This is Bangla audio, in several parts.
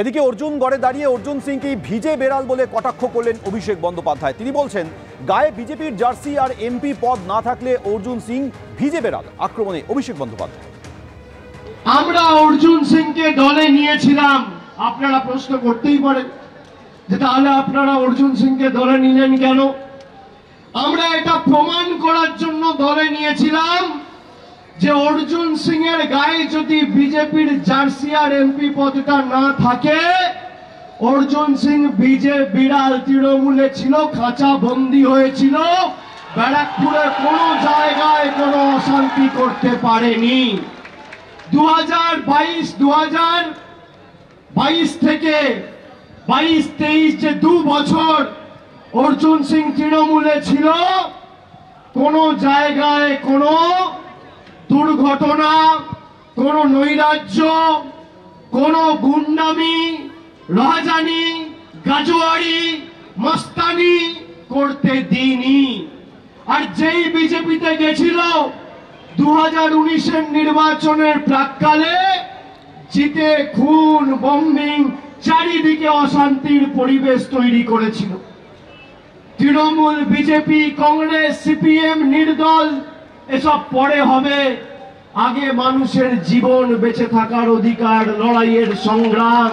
এদিকে অর্জুনগড়ে দাঁড়িয়ে অর্জুন সিংকে ভিজে বেড়াল বলে কটাক্ষ করলেন অভিষেক বন্দ্যোপাধ্যায়। তিনি বলছেন, গায়ে বিজেপির জার্সি আর এমপি পদ না থাকলে অর্জুন সিং ভিজে বেড়াল। আক্রমণে অভিষেক বন্দ্যোপাধ্যায়। আমরা অর্জুন সিংকে দলে নিয়েছিলাম, আপনারা প্রশ্ন করতেই পারেন যে তাহলে আপনারা অর্জুন সিংকে দলে নিলেন কেন? আমরা এটা প্রমাণ করার জন্য দলে নিয়েছিলাম যে অর্জুন সিং এর গায়ে যদি বিজেপির জার্সি আর এমপি পদটা না থাকে, অর্জুন সিং বিড়াল তৃণমূলে ছিল, খাঁচা বন্দী হয়েছিল, ব্যারাকপুরে কোনো জায়গায় কোনো অশান্তি করতে পারেনি। 2022 থেকে 22-23 যে 2 বছর অর্জুন সিং তৃণমূলে ছিল, কোনো জায়গায় কোনো দুর্ঘটনা, কোনো নৈরাজ্য, কোনো গুন্ডামি, রাজানি, গাজোয়ারি, মস্তানি করতে দিইনি। আর যেই বিজেপিতে গেছিল 2019-এর নির্বাচনের প্রাক্কালে, জিতে খুন, বম্বিং, চারিদিকে অশান্তির পরিবেশ তৈরি করেছিল। তৃণমূল, বিজেপি, কংগ্রেস, সিপিএম, নির্দল এসব পরে হবে, আগে মানুষের জীবন বেঁচে থাকার অধিকার, লড়াইয়ের সংগ্রাম।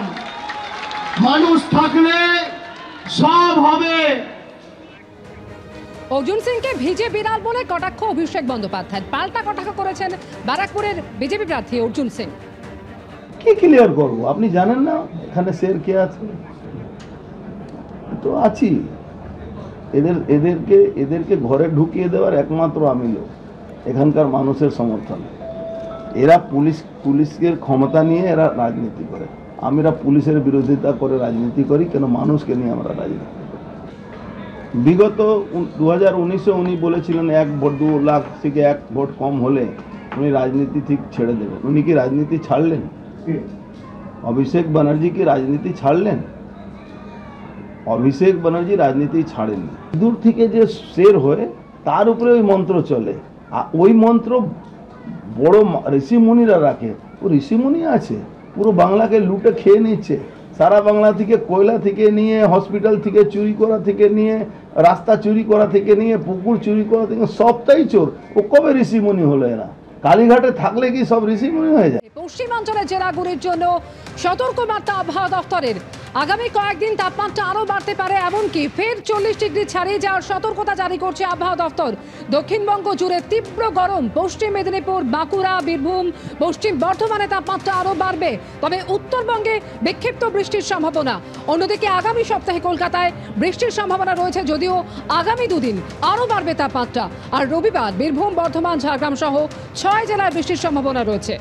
মানুষ থাকলে সব হবে। অর্জুন সিংকে ভিজে বিড়াল বলে কটাক্ষ অভিষেক বন্দ্যোপাধ্যায়। পাল্টা কটাক্ষ করেছেন ব্যারাকপুরের বিজেপি প্রার্থী অর্জুন সিং। কি ক্লিয়ার করবো? আপনি জানেন না এখানে শের কে আছে? তো আছি। এদেরকে ঘরে ঢুকিয়ে দেওয়ার একমাত্র আমি লোক, এখানকার মানুষের সমর্থন। এরা পুলিশের ক্ষমতা নিয়ে এরা রাজনীতি করে। আমরা পুলিশের বিরোধিতা করে রাজনীতি করি কেন? মানুষকে নিয়ে আমরা রাজনীতি করি। বিগত 2019-এ উনি বলেছিলেন 1 ভোট 2 লাখ থেকে 1 ভোট কম হলে উনি রাজনীতি ঠিক ছেড়ে দেবেন। উনি কি রাজনীতি ছাড়লেন? অভিষেক ব্যানার্জি কি রাজনীতি ছাড়লেন? অভিষেক ব্যানার্জি রাজনীতি ছাড়েননি। দূর থেকে যে শের হয়ে তার উপরে ওই মন্ত্র চলে, ওই মন্ত্র বড় ঋষিমুনিরা রাখে। ও ঋষিমুনি আছে, পুরো বাংলাকে লুটে খেয়ে নিচ্ছে। সারা বাংলা থেকে কয়লা থেকে নিয়ে, হসপিটাল থেকে চুরি করা থেকে নিয়ে, রাস্তা চুরি করা থেকে নিয়ে, পুকুর চুরি করা থেকে সবটাই চোর। ও কবে ঋষিমুনি হলো? এরা কালীঘাটে থাকলে কি সব ঋষিমুনি হয়ে যায়? পশ্চিমাঞ্চলের জেলাগুলির জন্য সতর্কবার্তা আবহাওয়া দফতরের। আগামী কয়েকদিন তাপমাত্রা আরও বাড়তে পারে, এমনকি ফের 40 ডিগ্রি ছাড়িয়ে যাওয়ার সতর্কতা জারি করছে আবহাওয়া দফতর। দক্ষিণবঙ্গ জুড়ে তীব্র গরম। পশ্চিম মেদিনীপুর, বাঁকুড়া, বীরভূম, পশ্চিম বর্ধমানে তাপমাত্রা আরও বাড়বে। তবে উত্তরবঙ্গে বিক্ষিপ্ত বৃষ্টির সম্ভাবনা। অন্যদিকে আগামী সপ্তাহে কলকাতায় বৃষ্টির সম্ভাবনা রয়েছে, যদিও আগামী 2 দিন আরও বাড়বে তাপমাত্রা। আর রবিবার বীরভূম, বর্ধমান, ঝাড়গ্রাম সহ 6 জেলায় বৃষ্টির সম্ভাবনা রয়েছে।